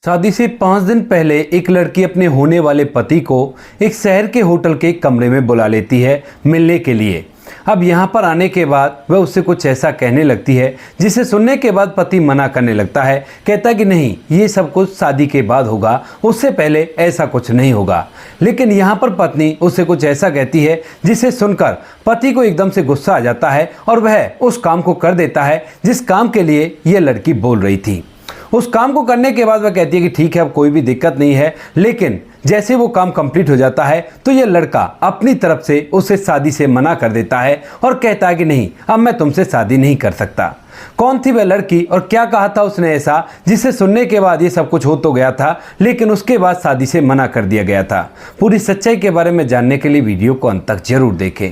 शादी से 5 दिन पहले एक लड़की अपने होने वाले पति को एक शहर के होटल के कमरे में बुला लेती है मिलने के लिए। अब यहाँ पर आने के बाद वह उससे कुछ ऐसा कहने लगती है जिसे सुनने के बाद पति मना करने लगता है। कहता है कि नहीं, ये सब कुछ शादी के बाद होगा, उससे पहले ऐसा कुछ नहीं होगा। लेकिन यहाँ पर पत्नी उससे कुछ ऐसा कहती है जिसे सुनकर पति को एकदम से गुस्सा आ जाता है और वह उस काम को कर देता है जिस काम के लिए यह लड़की बोल रही थी। उस काम को करने के बाद वह कहती है कि ठीक है, अब कोई भी दिक्कत नहीं है। लेकिन जैसे वो काम कंप्लीट हो जाता है तो ये लड़का अपनी तरफ से उसे शादी से मना कर देता है और कहता है कि नहीं, अब मैं तुमसे शादी नहीं कर सकता। कौन थी वह लड़की और क्या कहा था उसने ऐसा जिसे सुनने के बाद ये सब कुछ हो तो गया था, लेकिन उसके बाद शादी से मना कर दिया गया था। पूरी सच्चाई के बारे में जानने के लिए वीडियो को अंत तक जरूर देखें।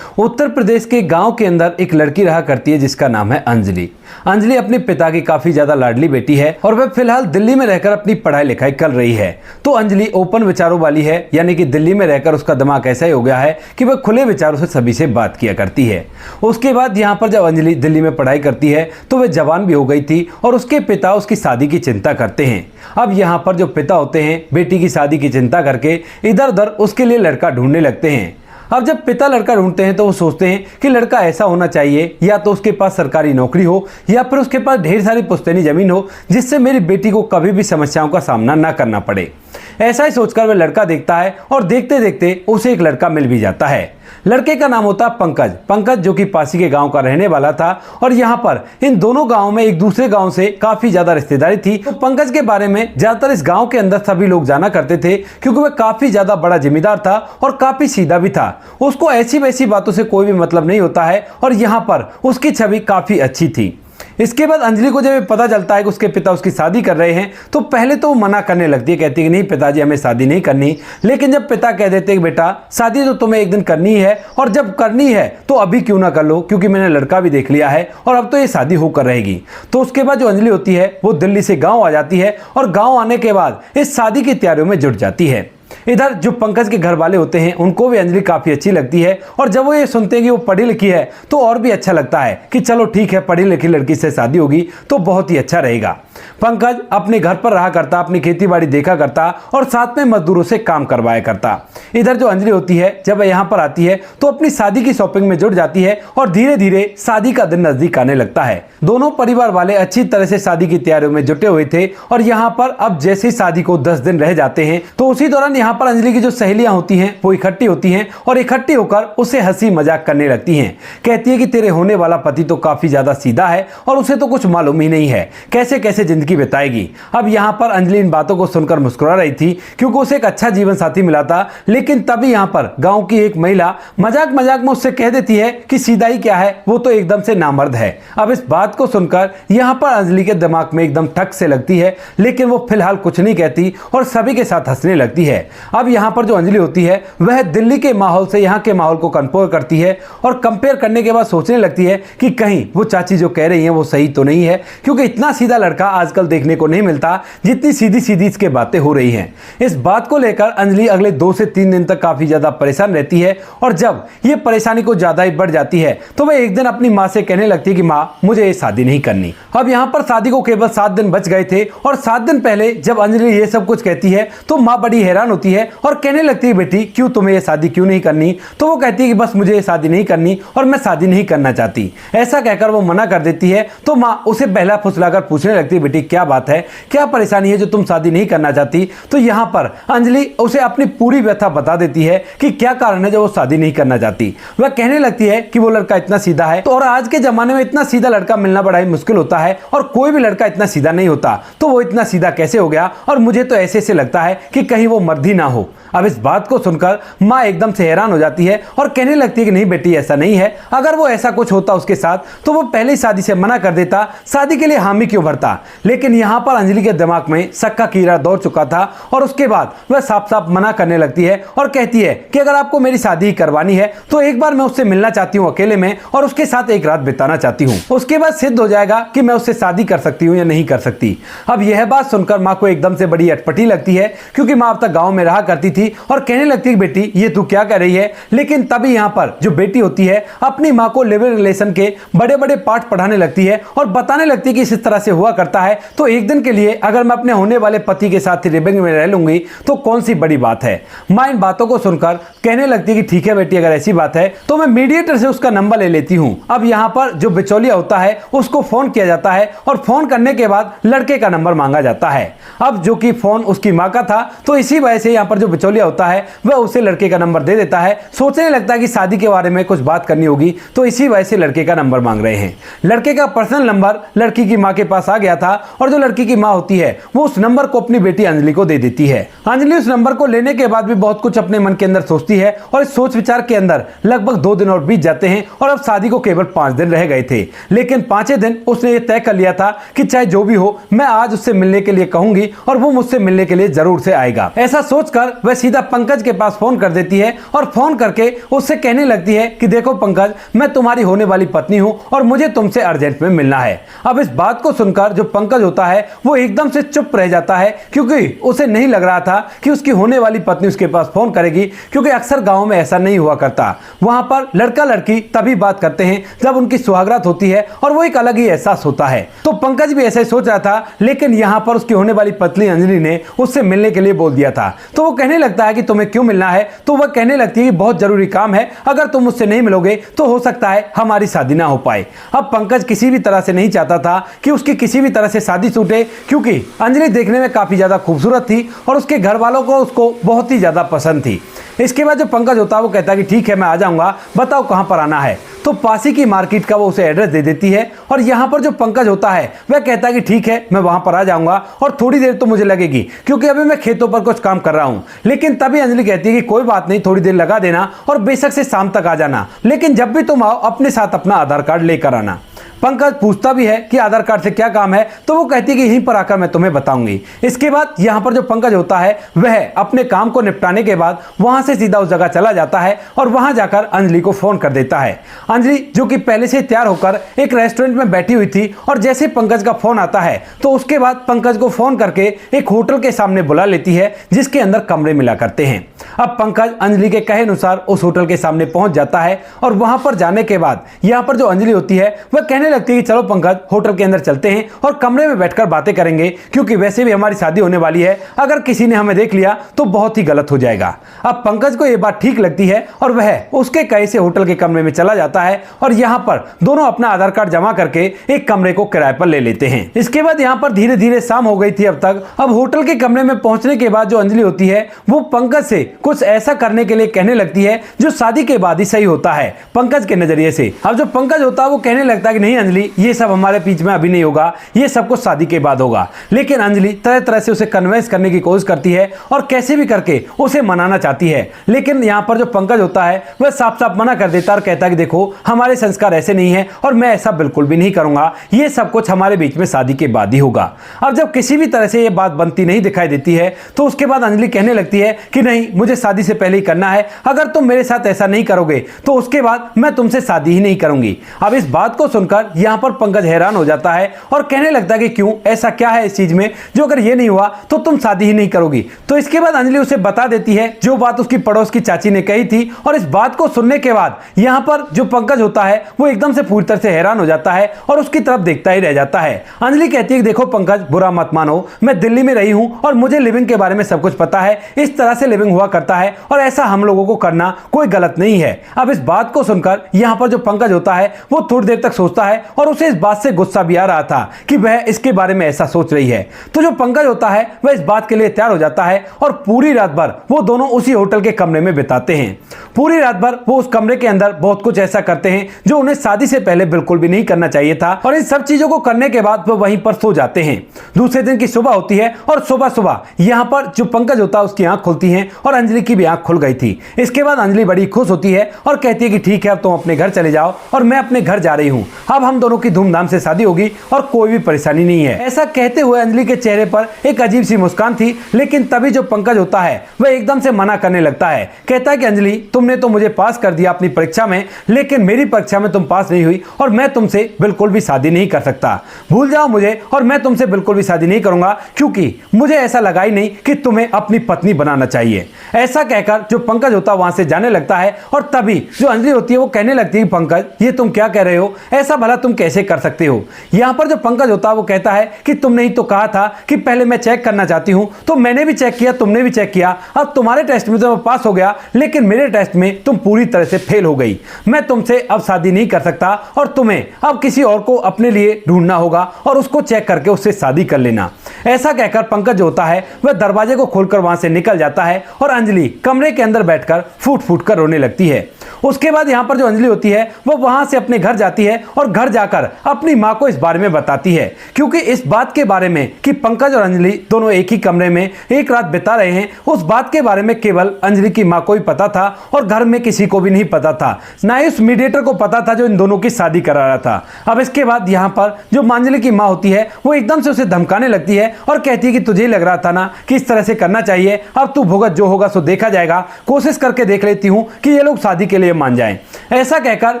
उत्तर प्रदेश के गांव के अंदर एक लड़की रहा करती है जिसका नाम है अंजलि। अंजलि अपने पिता की काफी ज्यादा लाडली बेटी है और वह फिलहाल दिल्ली में रहकर अपनी पढ़ाई लिखाई कर रही है। तो अंजलि ओपन विचारों वाली है, यानी कि दिल्ली में रहकर उसका दिमाग ऐसा ही हो गया है कि वह खुले विचारों से सभी से बात किया करती है। उसके बाद यहाँ पर जब अंजलि दिल्ली में पढ़ाई करती है तो वह जवान भी हो गई थी और उसके पिता उसकी शादी की चिंता करते हैं। अब यहाँ पर जो पिता होते हैं बेटी की शादी की चिंता करके इधर उधर उसके लिए लड़का ढूंढने लगते हैं। अब जब पिता लड़का ढूंढते हैं तो वो सोचते हैं कि लड़का ऐसा होना चाहिए या तो उसके पास सरकारी नौकरी हो या फिर उसके पास ढेर सारी पुश्तैनी जमीन हो जिससे मेरी बेटी को कभी भी समस्याओं का सामना ना करना पड़े। ऐसा ही सोचकर वह लड़का देखता है और देखते देखते उसे एक लड़का मिल भी जाता है। लड़के का नाम होता है पंकज जो कि पासी के गांव का रहने वाला था और यहाँ पर इन दोनों गांवों में एक दूसरे गांव से काफी ज्यादा रिश्तेदारी थी। तो पंकज के बारे में ज्यादातर इस गांव के अंदर सभी लोग जाना करते थे क्योंकि वह काफी ज्यादा बड़ा जिम्मेदार था और काफी सीधा भी था। उसको ऐसी वैसी बातों से कोई भी मतलब नहीं होता है और यहाँ पर उसकी छवि काफी अच्छी थी। इसके बाद अंजलि को जब पता चलता है कि उसके पिता उसकी शादी कर रहे हैं तो पहले तो वो मना करने लगती है, कहती है कि नहीं पिताजी, हमें शादी नहीं करनी। लेकिन जब पिता कह देते हैं कि बेटा शादी तो तुम्हें एक दिन करनी है और जब करनी है तो अभी क्यों ना कर लो, क्योंकि मैंने लड़का भी देख लिया है और अब तो ये शादी होकर रहेगी। तो उसके बाद जो अंजलि होती है वो दिल्ली से गाँव आ जाती है और गाँव आने के बाद इस शादी की तैयारियों में जुट जाती है। इधर जो पंकज के घर वाले होते हैं उनको भी अंजलि काफी अच्छी लगती है और जब वो ये सुनते हैं कि वो पढ़ी लिखी है तो और भी अच्छा लगता है कि चलो ठीक है, पढ़ी लिखी लड़की से शादी होगी तो बहुत ही अच्छा रहेगा। पंकज अपने घर पर रहा करता, अपनी खेती बाड़ी देखा करता और साथ में मजदूरों से काम करवाया करता। इधर जो अंजलि होती है जब यहाँ पर आती है तो अपनी शादी की शॉपिंग में जुट जाती है और धीरे धीरे शादी का दिन नजदीक आने लगता है। दोनों परिवार वाले अच्छी तरह से शादी की तैयारियों में जुटे हुए थे और यहाँ पर अब जैसे शादी को 10 दिन रह जाते हैं तो उसी दौरान यहाँ पर अंजलि की जो सहेलियां होती हैं वो इकट्ठी होती हैं और इकट्ठी होकर उसे हंसी मजाक करने लगती हैं। कहती है कि तेरे होने वाला पति तो काफी ज्यादा सीधा है और उसे तो कुछ मालूम ही नहीं है कैसे कैसे जिंदगी बिताएगी। अब यहाँ पर अंजलि इन बातों को सुनकर मुस्कुरा रही थी क्योंकि उसे एक अच्छा जीवन साथी मिला था। लेकिन तभी यहाँ पर गाँव की एक महिला मजाक मजाक में उससे कह देती है कि सीधा ही क्या है, वो तो एकदम से नामर्द है। अब इस बात को सुनकर यहाँ पर अंजलि के दिमाग में एकदम ठक से लगती है, लेकिन वो फिलहाल कुछ नहीं कहती और सभी के साथ हंसने लगती है। अब यहाँ पर जो अंजलि होती है वह दिल्ली के माहौल से यहाँ के माहौल को कंपेयर करती है और कंपेयर करने के बाद सोचने लगती है कि कहीं वो चाची जो कह रही हैं वो सही तो नहीं है, क्योंकि इतना सीधा लड़का आजकल देखने को नहीं मिलता जितनी सीधी सीधी इसके बातें हो रही हैं। इस बात को लेकर अंजलि अगले 2 से 3 दिन तक काफी ज्यादा परेशान रहती है और जब ये परेशानी को ज्यादा ही बढ़ जाती है तो वह एक दिन अपनी माँ से कहने लगती है कि माँ, मुझे ये शादी नहीं करनी। अब यहाँ पर शादी को केवल 7 दिन बच गए थे और 7 दिन पहले जब अंजलि ये सब कुछ कहती है तो माँ बड़ी हैरान होती है और कहने लगती है बेटी क्यों, तुम्हें ये शादी क्यों नहीं करनी? तो वो कहती है कि बस मुझे ये शादी नहीं करनी और मैं शादी नहीं करना चाहती। ऐसा कहकर वो मना कर देती है। तो माँ उसे पहला फुसलाकर पूछने लगती है बेटी क्या बात है, क्या परेशानी है जो तुम शादी नहीं करना चाहती? तो यहाँ पर अंजलि उसे अपनी पूरी व्यथा बता देती है कि क्या कारण है जो वो शादी नहीं करना चाहती। वह कहने लगती है कि वो लड़का इतना सीधा है तो और आज के जमाने में इतना सीधा लड़का मिलना बड़ा ही मुश्किल होता है और कोई भी लड़का इतना सीधा नहीं होता, तो वो इतना सीधा कैसे हो गया और मुझे तो ऐसे ऐसे लगता है कि कहीं वो मर्द ही ना हो। अब इस बात को सुनकर माँ एकदम से हैरान हो जाती है और कहने लगती है कि नहीं बेटी, ऐसा नहीं है। अगर वो ऐसा कुछ होता उसके साथ तो वो पहले ही शादी से मना कर देता, शादी के लिए हामी क्यों भरता। लेकिन यहाँ पर अंजलि के दिमाग में शक का कीड़ा दौड़ चुका था और उसके बाद वह साफ साफ मना करने लगती है और कहती है कि अगर आपको मेरी शादी करवानी है तो एक बार मैं उससे मिलना चाहती हूँ अकेले में और उसके साथ एक रात बिताना चाहती हूँ, उसके बाद सिद्ध हो जाएगा कि मैं उससे शादी कर सकती हूँ या नहीं कर सकती। अब यह बात सुनकर माँ को एकदम से बड़ी अटपटी लगती है क्योंकि माँ अब तक गाँव में रहा करती थी और कहने लगती है बेटी ये तू क्या कर रही है। लेकिन तभी यहाँ पर जो बेटी होती है अपनी माँ को लिव इन रिलेशन के बड़े बड़े पाठ पढ़ाने लगती है और बताने लगती है कि इस तरह से हुआ करता जाता है तो एक दिन के लिए अगर मैं अपने होने वाले पति के साथ लिविंग में रह लूंगी तो कौन सी बड़ी बात है। माँ इन बातों को सुनकर कहने लगती है कि ठीक है बेटी, अगर ऐसी बात है तो मैं मीडिएटर से उसका नंबर ले लेती हूँ। अब यहाँ पर जो बिचौलिया होता है उसको फोन किया जाता है और फोन करने के बाद लड़के का नंबर मांगा जाता है। अब जो कि फोन उसकी माँ का था तो इसी वजह से यहाँ पर जो बिचौलिया होता है वह उसे लड़के का नंबर दे देता है। सोचने लगता है कि शादी के बारे में कुछ बात करनी होगी तो इसी वजह से लड़के का नंबर मांग रहे हैं। लड़के का पर्सनल नंबर लड़की की माँ के पास आ गया था और जो लड़की की माँ होती है वो उस नंबर को अपनी बेटी अंजलि को दे देती है। अंजलि उस नंबर को लेने के बाद भी बहुत कुछ अपने मन के अंदर सोचती है और इस सोच विचार के अंदर लगभग 2 दिन और बीत जाते हैं और अब शादी को केवल 5 दिन रह गए थे। लेकिन 5वें दिन उसने ये तय कर लिया था कि चाहे जो भी हो मैं आज उससे मिलने के लिए कहूंगी और वो मुझसे मिलने के लिए जरूर से आएगा। ऐसा सोचकर वह सीधा पंकज के पास फोन कर देती है और फोन करके उससे कहने लगती है कि देखो पंकज, मैं तुम्हारी होने वाली पत्नी हूं और मुझे तुमसे अर्जेंट में मिलना है। अब इस बात को सुनकर जो पंकज होता है वो एकदम से चुप रह जाता है क्योंकि उसे नहीं लग रहा था कि उसकी होने वाली पत्नी उसके पास फोन करेगी, क्योंकि अक्सर गांव में ऐसा नहीं हुआ करता। वहां पर लड़का लड़की तभी बात करते हैं जब उनकी सुहागरात होती है और वो एक अलग ही एहसास होता है। तो पंकज भी ऐसा ही सोच रहा था, लेकिन यहां पर उसकी होने वाली पत्नी अंजलि ने उससे मिलने के लिए बोल दिया था। तो वो कहने लगता है कि तुम्हें क्यों मिलना है। तो वह कहने लगती है कि बहुत जरूरी काम है, अगर तुम मुझसे नहीं मिलोगे तो हो सकता है हमारी शादी ना हो पाए। अब पंकज किसी भी तरह से नहीं चाहता था कि उसकी किसी भी तरह से शादी छूटे, क्योंकि अंजलि देखने में काफी ज्यादा खूबसूरत थी और उसके घर वालों को उसको बहुत ही ज्यादा पसंद थी। इसके बाद जो पंकज होता है वो कहता है कि ठीक है मैं आ जाऊंगा, बताओ कहां पर आना है। तो पासी की मार्केट का वो उसे एड्रेस दे देती है और यहाँ पर जो पंकज होता है वह कहता है कि ठीक है मैं वहां पर आ जाऊंगा और थोड़ी देर तो मुझे लगेगी क्योंकि अभी मैं खेतों पर कुछ काम कर रहा हूं। लेकिन तभी अंजलि कहती है कि कोई बात नहीं, थोड़ी देर लगा देना और बेशक से शाम तक आ जाना, लेकिन जब भी तुम आओ अपने साथ अपना आधार कार्ड लेकर आना। पंकज पूछता भी है कि आधार कार्ड से क्या काम है, तो वो कहती है कि यहीं पर आकर मैं तुम्हें बताऊंगी। इसके बाद यहाँ पर जो पंकज होता है वह अपने काम को निपटाने के बाद वहां से सीधा उस जगह चला जाता है और वहां जाकर अंजलि को फोन कर देता है। अंजलि जो कि पहले से तैयार होकर एक रेस्टोरेंट में बैठी हुई थी और जैसे पंकज का फोन आता है तो उसके बाद पंकज को फोन करके एक होटल के सामने बुला लेती है जिसके अंदर कमरे मिला करते हैं। अब पंकज अंजलि के कहे अनुसार उस होटल के सामने पहुंच जाता है और वहां पर जाने के बाद यहाँ पर जो अंजलि होती है वह कहने लगती है कि चलो पंकज होटल के अंदर चलते हैं और कमरे में बैठकर बातें करेंगे, क्योंकि वैसे भी हमारी शादी होने वाली है, अगर किसी ने हमें देख लिया तो बहुत ही गलत हो जाएगा। अब पंकज को यह बात ठीक लगती है और वह उसके कहे से होटल के कमरे में चला जाता है और यहाँ पर दोनों अपना आधार कार्ड जमा करके एक कमरे को किराए पर ले लेते हैं। इसके बाद यहाँ पर धीरे धीरे शाम हो गई थी अब तक। अब होटल के कमरे में पहुंचने के बाद जो अंजलि होती है वो पंकज से कुछ ऐसा करने के लिए कहने लगती है जो शादी के बाद ही सही होता है पंकज के नजरिए से। अब जो पंकज होता है वो कहने लगता है कि नहीं अंजलि, ये सब हमारे बीच में अभी नहीं होगा, ये सब कुछ शादी के बाद होगा। लेकिन अंजलि तरह तरह से उसे कन्विंस करने की कोशिश करती है और कैसे भी करके उसे मनाना चाहती है, लेकिन यहाँ पर जो पंकज होता है वह साफ साफ मना कर देता है और कहता है कि देखो हमारे संस्कार ऐसे नहीं है और मैं ऐसा बिल्कुल भी नहीं करूंगा, ये सब कुछ हमारे बीच में शादी के बाद ही होगा। अब जब किसी भी तरह से ये बात बनती नहीं दिखाई देती है तो उसके बाद अंजलि कहने लगती है कि नहीं, मुझे शादी से पहले ही करना है, अगर तुम मेरे साथ ऐसा नहीं करोगे तो उसके बाद मैं तुमसे शादी ही नहीं करूंगी। अब इस बात को सुनकर यहाँ पर पंकज हैरान हो जाता है और कहने लगता है कि क्यों, ऐसा क्या है इस चीज में जो अगर ये नहीं हुआ तो तुम शादी ही नहीं करोगी। तो इसके बाद अंजलि उसे बता देती है जो बात उसकी पड़ोस की चाची ने कही थी और इस बात को सुनने के बाद यहाँ पर जो पंकज होता है वो एकदम से पूरी तरह से हैरान हो जाता है और उसकी तरफ देखता ही रह जाता है। अंजलि कहती है कि देखो पंकज, बुरा मत मानो, मैं दिल्ली में रही हूं और मुझे लिविंग के बारे में सब कुछ पता है, इस तरह से लिविंग हुआ करता है और ऐसा हम लोगों को करना कोई गलत नहीं है। अब इस बात को सुनकर यहाँ पर जो पंकज होता है वो थोड़ी देर तक सोचता है और उसे इस बात से गुस्सा भी आ रहा था कि वह इसके बारे में ऐसा सोच रही है। तो जो पंकज होता है वह इस बात के लिए तैयार हो जाता है और पूरी रात भर वो दोनों उसी होटल के कमरे में बिताते हैं। पूरी रात भर वो उस कमरे के अंदर बहुत कुछ ऐसा करते हैं जो उन्हें शादी से पहले बिल्कुल भी नहीं करना चाहिए था और इन सब चीजों को करने के बाद वो वहीं पर सो जाते हैं। दूसरे दिन की सुबह होती है और सुबह सुबह यहाँ पर जो पंकज होता है उसकी आंख खुलती है और अंजलि की भी आंख खुल गई थी। इसके बाद अंजलि बड़ी खुश होती है और कहती है कि ठीक है अब तुम अपने घर चले जाओ और मैं अपने घर जा रही हूँ, अब हम दोनों की धूमधाम से शादी होगी और कोई भी परेशानी नहीं है। ऐसा कहते हुए अंजलि के चेहरे पर एक अजीब सी मुस्कान थी, लेकिन तभी जो पंकज होता है वह एकदम से मना करने लगता है। कहता है कि अंजलि, तुमने तो मुझे पास कर दिया अपनी परीक्षा में, लेकिन मेरी परीक्षा में तुम पास नहीं हुई और मैं तुमसे बिल्कुल भी शादी नहीं कर सकता। भूल जाओ मुझे और मैं तुमसे बिल्कुल भी शादी नहीं करूंगा, क्योंकि मुझे ऐसा लगा ही नहीं कि तुम्हें अपनी पत्नी बनाना चाहिए। ऐसा कहकर जो पंकज होता है वहां से जाने लगता है और तभी जो अंजलि होती है वो कहने लगती है, पंकज ये तुम क्या कह रहे हो, ऐसा भला तुम कैसे कर सकते हो। यहाँ पर जो पंकज होता है वो कहता है कि तुमने ही तो कहा था कि पहले मैं चेक करना चाहती हूँ, तो मैंने भी चेक किया, तुमने भी चेक किया, अब तुम्हारे टेस्ट में तो मैं पास हो गया, लेकिन मेरे टेस्ट में तुम पूरी तरह से फेल हो गई। मैं तुमसे अब शादी नहीं कर सकता और तुम्हें अब किसी और को अपने लिए ढूंढना होगा और उसको चेक करके उससे शादी कर लेना। ऐसा कहकर पंकज जो होता है वह दरवाजे को खोलकर वहां से निकल जाता है और अंजलि कमरे के अंदर बैठकर फूट फूट कर रोने लगती है। उसके बाद यहाँ पर जो अंजलि होती है वो वहां से अपने घर जाती है और घर जाकर अपनी माँ को इस बारे में बताती है, क्योंकि इस बात के बारे में कि पंकज और अंजलि दोनों एक ही कमरे में एक रात बिता रहे हैं, उस बात के बारे में केवल अंजलि की माँ को ही पता था और घर में किसी को भी नहीं पता था, ना ही उस मीडिएटर को पता था जो इन दोनों की शादी करा रहा था। अब इसके बाद यहाँ पर जो अंजलि की माँ होती है वो एकदम से उसे धमकाने लगती है और कहती है कि तुझे लग रहा था ना कि इस तरह से करना चाहिए, अब तू भुगत, जो होगा सो देखा जाएगा, कोशिश करके देख लेती हूँ कि ये लोग शादी के लिए मान जाएं। ऐसा कहकर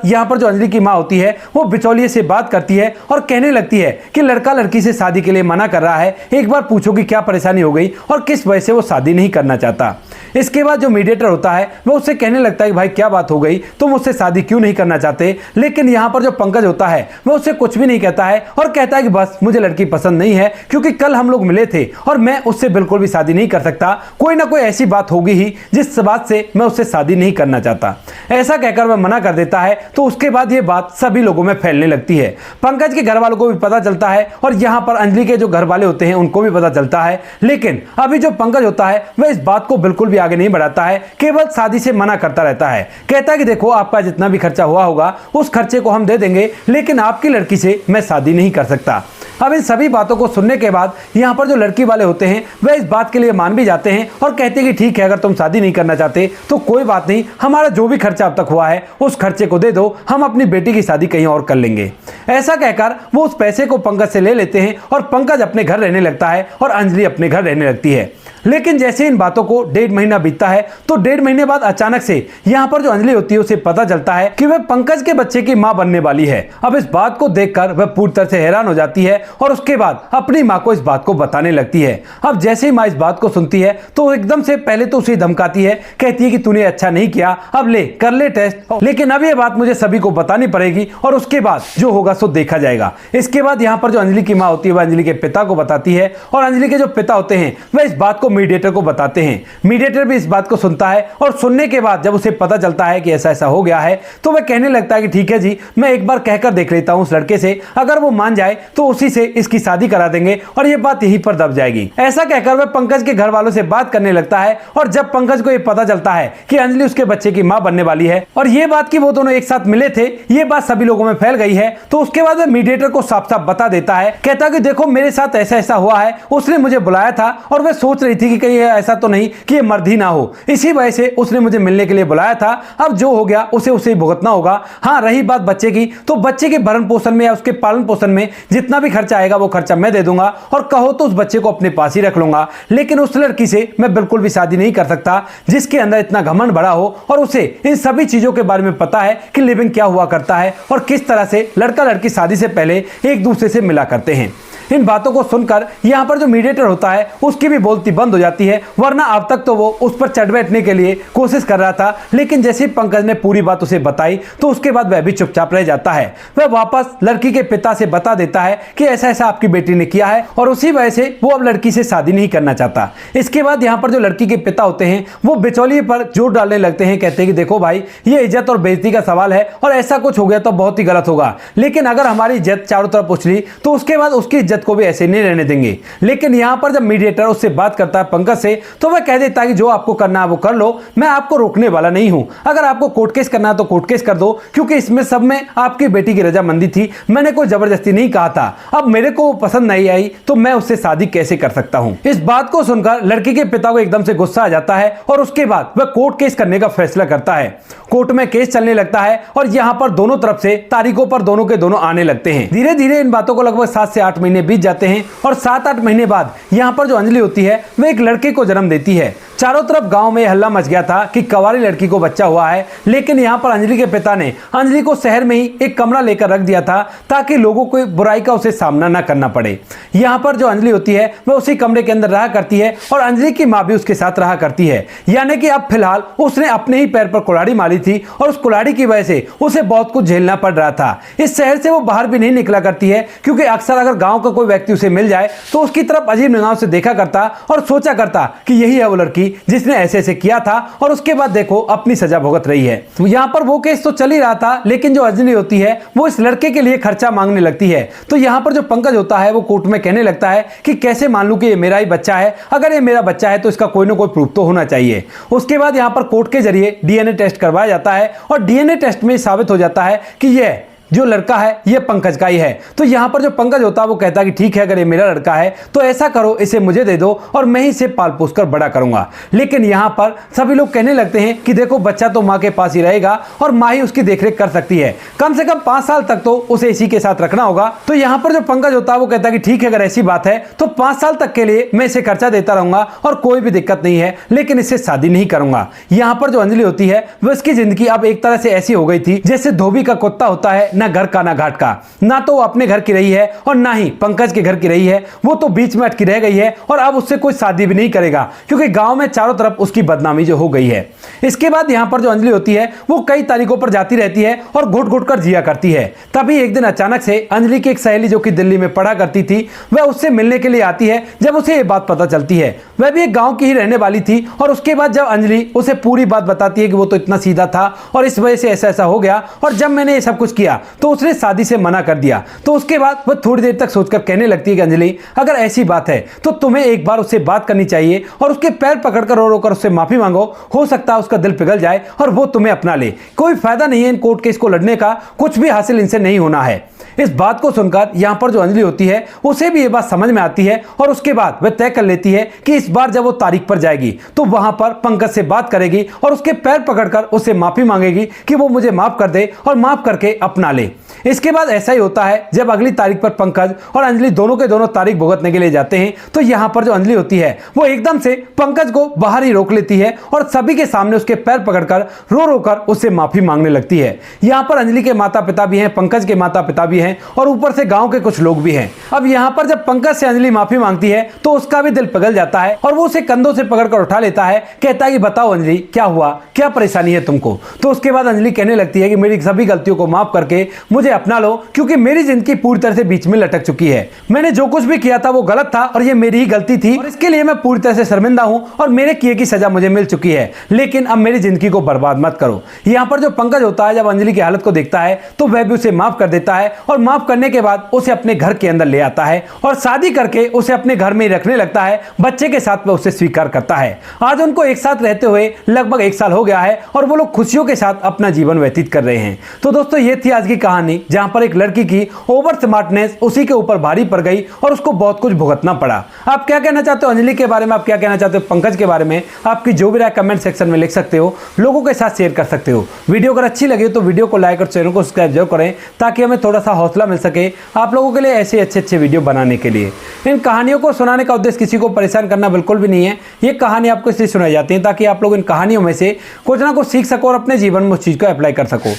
यहाँ पर जो अंजलि की माँ होती है वो बिचौलिए से बात करती है और कहने लगती है कि लड़का लड़की से शादी के लिए मना कर रहा है, एक बार पूछो कि क्या परेशानी हो गई और किस वजह से वो शादी नहीं करना चाहता। इसके बाद जो मीडिएटर होता है वो उससे कहने लगता है कि भाई क्या बात हो गई, तुम मुझसे शादी क्यों नहीं करना चाहते। लेकिन यहाँ पर जो पंकज होता है वो उससे कुछ भी नहीं कहता है और कहता है कि बस मुझे लड़की पसंद नहीं है, क्योंकि कल हम लोग मिले थे और मैं उससे बिल्कुल भी शादी नहीं कर सकता, कोई ना कोई ऐसी बात होगी ही जिस बात से मैं उससे शादी नहीं करना चाहता। ऐसा कहकर वह मना कर देता है। तो उसके बाद ये बात सभी लोगों में फैलने लगती है। पंकज के घर वालों को भी पता चलता है और यहाँ पर अंजलि के जो घर वाले होते हैं उनको भी पता चलता है, लेकिन अभी जो पंकज होता है वह इस बात को बिल्कुल भी आगे नहीं बढ़ाता है, केवल शादी से मना करता रहता है। कहता है कि देखो आपका जितना भी खर्चा हुआ होगा उस खर्चे को हम दे देंगे, लेकिन आपकी लड़की से मैं शादी नहीं कर सकता। अब इन सभी बातों को सुनने के बाद यहाँ पर जो लड़की वाले होते हैं वह इस बात के लिए मान भी जाते हैं और कहते हैं कि ठीक है, अगर तुम शादी नहीं करना चाहते तो कोई बात नहीं, हमारा जो भी खर्चा अब तक हुआ है उस खर्चे को दे दो, हम अपनी बेटी की शादी कहीं और कर लेंगे। ऐसा कहकर वो उस पैसे को पंकज से ले लेते हैं और पंकज अपने घर रहने लगता है और अंजलि अपने घर रहने लगती है। लेकिन जैसे इन बातों को 1.5 महीना बीतता है तो 1.5 महीने बाद अचानक से यहाँ पर जो अंजलि होती है उसे पता चलता है कि वह पंकज के बच्चे की मां बनने वाली है। अब इस बात को देखकर वह पूरी तरह से हैरान हो जाती है और उसके बाद अपनी मां को इस बात को बताने लगती है। अब जैसे ही मां इस बात को सुनती है तो एकदम से पहले तो उसे धमकाती है, कहती है कि तूने अच्छा नहीं किया, अब ले कर ले टेस्ट, लेकिन अब ये बात मुझे सभी को बतानी पड़ेगी और उसके बाद जो होगा सो देखा जाएगा। इसके बाद यहाँ पर जो अंजलि की माँ होती है वह अंजलि के पिता को बताती है और अंजलि के जो पिता होते हैं वह इस बात को मीडिएटर को बताते हैं। मीडिएटर भी इस बात को सुनता है और सुनने के बाद जब उसे पता चलता है कि ऐसा ऐसा हो गया है तो वह कहने लगता है कि ठीक है जी, मैं एक बार कहकर देख लेता हूं उस लड़के से, अगर वो मान जाए तो उसी से इसकी शादी करा देंगे और ये बात यहीं पर दब जाएगी। ऐसा कहकर वह पंकज के घर वालों से बात करने लगता है और जब पंकज को यह पता चलता है कि अंजलि उसके बच्चे की मां बनने वाली है और ये बात कि वो दोनों एक साथ मिले थे, ये बात सभी लोगों में फैल गई है, तो उसके बाद वह मीडिएटर को साफ साफ बता देता है। कहता है कि देखो मेरे साथ ऐसा ऐसा हुआ है, उसने मुझे बुलाया था और वह सोच रही थी कि कहीं ऐसा तो नहीं कि ये मर्द ही ना हो, इसी वजह से उसने मुझे मिलने के लिए बुलाया था, अब जो हो गया उसे उसे भुगतना होगा। हाँ, रही बात बच्चे की, तो बच्चे के भरण पोषण में या उसके पालन पोषण में जितना भी खर्चा आएगा वो खर्चा मैं दे दूंगा और कहो तो उस बच्चे को अपने पास ही रख लूंगा, लेकिन उस लड़की से मैं बिल्कुल भी शादी नहीं कर सकता जिसके अंदर इतना घमंड बड़ा हो और उसे इन सभी चीजों के बारे में पता है कि लिविंग क्या हुआ करता है और किस तरह से लड़का लड़की शादी से पहले एक दूसरे से मिला करते हैं। इन बातों को सुनकर यहाँ पर जो मीडिएटर होता है उसकी भी बोलती बंद हो जाती है, वरना अब तक तो वो उस पर चढ़ बैठने के लिए कोशिश कर रहा था, लेकिन जैसे ही पंकज ने पूरी बात उसे बताई तो उसके बाद वह भी चुपचाप रह जाता है। वह वापस लड़की के पिता से बता देता है कि ऐसा ऐसा आपकी बेटी ने किया है और उसी वजह से वो अब लड़की से शादी नहीं करना चाहता। इसके बाद यहाँ पर जो लड़की के पिता होते हैं वो बिचौलिए पर जोर डालने लगते हैं, कहते हैं कि देखो भाई, ये इज्जत और बेइज्जती का सवाल है और ऐसा कुछ हो गया तो बहुत ही गलत होगा, लेकिन अगर हमारी इज्जत चारों तरफ उछली तो उसके बाद उसकी इज्जत को भी ऐसे नहीं रहने देंगे। लेकिन यहां पर जब मीडिएटर उससे बात करता है पंकज से, तो वह कह देता है कि जो आपको करना है वो कर लो, मैं आपको रोकने वाला नहीं हूं, अगर आपको कोर्ट केस करना है तो कोर्ट केस कर दो, क्योंकि इसमें सब में आपकी बेटी की रजामंदी थी, मैंने कोई जबरदस्ती नहीं कहा था, अब मेरे को वो पसंद नहीं आई तो मैं उससे शादी कैसे कर सकता हूं। इस बात को सुनकर लड़की के पिता को एकदम से गुस्सा आ जाता है और उसके बाद वह कोर्ट केस करने का फैसला करता है। कोर्ट में केस चलने लगता है और यहां पर दोनों तरफ से तारीखों पर दोनों के दोनों आने लगते हैं। धीरे धीरे इन बातों को लगभग 7 से 8 महीने बीत जाते हैं और 7-8 महीने बाद यहां पर जो अंजलि होती है वह एक लड़के को जन्म देती है। चारों तरफ गांव में हल्ला मच गया था कि कवारी लड़की को बच्चा हुआ है, लेकिन यहाँ पर अंजलि के पिता ने अंजलि को शहर में ही एक कमरा लेकर रख दिया था ताकि लोगों को बुराई का उसे सामना न करना पड़े। यहाँ पर जो अंजलि होती है वह उसी कमरे के अंदर रहा करती है और अंजलि की माँ भी उसके साथ रहा करती है। यानी कि अब फिलहाल उसने अपने ही पैर पर कुल्हाड़ी मारी थी और उस कुल्हाड़ी की वजह से उसे बहुत कुछ झेलना पड़ रहा था। इस शहर से वो बाहर भी नहीं निकला करती है, क्योंकि अक्सर अगर गांव का कोई व्यक्ति उसे मिल जाए तो उसकी तरफ अजीब निगाहों से देखा करता और सोचा करता कि यही है वो लड़की जिसने ऐसे ऐसे किया था और उसके बाद देखो अपनी सजा भुगत रही है। तो यहाँ पर वो केस तो चल ही रहा था, लेकिन जो अंजलि होती है वो इस लड़के के लिए खर्चा मांगने लगती है। तो यहाँ पर जो पंकज होता है वो कोर्ट में कहने लगता है कि कैसे मान लूं कि ये मेरा ही बच्चा है, अगर ये मेरा बच्चा है तो इसका कोई ना कोई प्रूफ तो होना चाहिए। उसके बाद यहाँ पर कोर्ट के जरिए डीएनए टेस्ट करवाया जाता है और डीएनए टेस्ट में साबित हो जाता है कि ये जो लड़का है ये पंकज का ही है। तो यहाँ पर जो पंकज होता है वो कहता है कि ठीक है, अगर ये मेरा लड़का है तो ऐसा करो, इसे मुझे दे दो और मैं ही इसे पाल पोस कर बड़ा करूंगा। लेकिन यहाँ पर सभी लोग कहने लगते हैं कि देखो बच्चा तो माँ के पास ही रहेगा और माँ ही उसकी देखरेख कर सकती है, कम से कम 5 साल तक तो उसे इसी के साथ रखना होगा। तो यहाँ पर जो पंकज होता है वो कहता है कि ठीक है, अगर ऐसी बात है तो 5 साल तक के लिए मैं इसे खर्चा देता रहूंगा और कोई भी दिक्कत नहीं है, लेकिन इससे शादी नहीं करूंगा। यहाँ पर जो अंजलि होती है वो इसकी जिंदगी अब एक तरह से ऐसी हो गई थी जैसे धोबी का कुत्ता होता है, ना घर का ना घाट का। ना तो वो अपने घर की रही है और ना ही पंकज के घर की रही है, वो तो बीच में अटकी रह गई है और अब उससे कोई शादी भी नहीं करेगा, क्योंकि गांव में चारों तरफ उसकी बदनामी जो हो गई है। इसके बाद यहाँ पर जो अंजलि होती है वो कई तारीखों पर जाती रहती है और घुट घुट कर जिया करती है। तभी एक दिन अचानक से अंजलि की एक सहेली जो कि दिल्ली में पढ़ा करती थी वह उससे मिलने के लिए आती है। जब उसे ये बात पता चलती है, वह भी एक गाँव की ही रहने वाली थी, और उसके बाद जब अंजलि उसे पूरी बात बताती है कि वो तो इतना सीधा था और इस वजह से ऐसा ऐसा हो गया और जब मैंने ये सब कुछ किया तो उसने शादी से मना कर दिया। तो उसके बाद वह थोड़ी देर तक सोचकर कहने लगती है कि अंजलि, अगर ऐसी बात है तो तुम्हें एक बार उससे बात करनी चाहिए और उसके पैर पकड़कर रो रो कर उससे माफी मांगो, हो सकता है उसका दिल पिघल जाए और वो तुम्हें अपना ले। कोई फायदा नहीं है इन कोर्ट केस को लड़ने का, कुछ भी हासिल इनसे नहीं होना है। इस बात को सुनकर यहाँ पर जो अंजलि होती है उसे भी ये बात समझ में आती है और उसके बाद वह तय कर लेती है कि इस बार जब वो तारीख पर जाएगी तो वहां पर पंकज से बात करेगी और उसके पैर पकड़कर उससे माफी मांगेगी कि वो मुझे माफ कर दे और माफ करके अपना ले। इसके बाद ऐसा ही होता है, जब अगली तारीख पर पंकज और अंजलि दोनों के दोनों तारीख भुगतने के लिए जाते हैं तो यहाँ पर जो अंजलि होती है वो एकदम से पंकज को बाहर ही रोक लेती है और सभी के सामने उसके पैर पकड़कर रो रो कर उससे माफी मांगने लगती है। यहाँ पर अंजलि के माता पिता भी हैं, पंकज के माता पिता भी हैं और ऊपर से गांव के कुछ लोग भी हैं। अब यहाँ पर जब पंकज से अंजलि माफी मांगती है तो उसका भी दिल पिघल जाता है और वो उसे कंधों से पकड़कर उठा लेता है, कहता है कि बताओ अंजलि, क्या हुआ, क्या परेशानी है तुमको। तो उसके बाद अंजलि कहने लगती है कि मेरी सभी गलतियों को माफ करके मुझे अपना लो, क्योंकि मेरी जिंदगी पूरी तरह से बीच में लटक चुकी है। मैंने जो कुछ भी किया था वो गलत था और ये मेरी ही गलती थी और इसके लिए मैं पूरी तरह से शर्मिंदा हूं और मेरे किए की सजा मुझे मिल चुकी है, लेकिन अब मेरी जिंदगी को बर्बाद मत करो। यहाँ पर जो पंकज होता है जब अंजलि की हालत को देखता है तो वह भी उसे माफ कर देता है और माफ करने के बाद उसे अपने घर के अंदर ले आता है और शादी करके उसे अपने घर में ही रखने लगता है। बच्चे के साथ वह उसे स्वीकार करता है। आज उनको एक साथ रहते हुए लगभग 1 साल हो गया है और वो लोग खुशियों के साथ अपना जीवन व्यतीत कर रहे हैं। तो दोस्तों ये थी आज की कहानी, जहां पर एक लड़की की ओवर स्मार्टनेस उसी के ऊपर भारी पड़ गई और उसको बहुत कुछ भुगतना पड़ा। आप क्या कहना चाहते हो अंजलि के बारे में, आप क्या कहना चाहते हो पंकज के बारे में? आपकी जो भी राय कमेंट सेक्शन में लिख सकते हो, लोगों के साथ शेयर कर सकते हो। वीडियो अगर अच्छी लगे तो वीडियो को लाइक और चैनल को सब्सक्राइब जरूर करें ताकि हमें थोड़ा सा हौसला मिल सके आप लोगों के लिए ऐसे अच्छे वीडियो बनाने के लिए। इन कहानियों को सुनाने का उद्देश्य किसी को परेशान करना बिल्कुल भी नहीं है। ये कहानी आपको इसलिए सुनाई जाती है ताकि आप लोग इन कहानियों में से कुछ ना कुछ सीख सको और अपने जीवन में उस चीज़ को अप्लाई कर सको।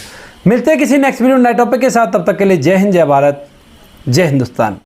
मिलते हैं किसी नेक्स्ट वीडियो नए टॉपिक के साथ, तब तक के लिए जय हिंद, जय भारत, जय हिंदुस्तान।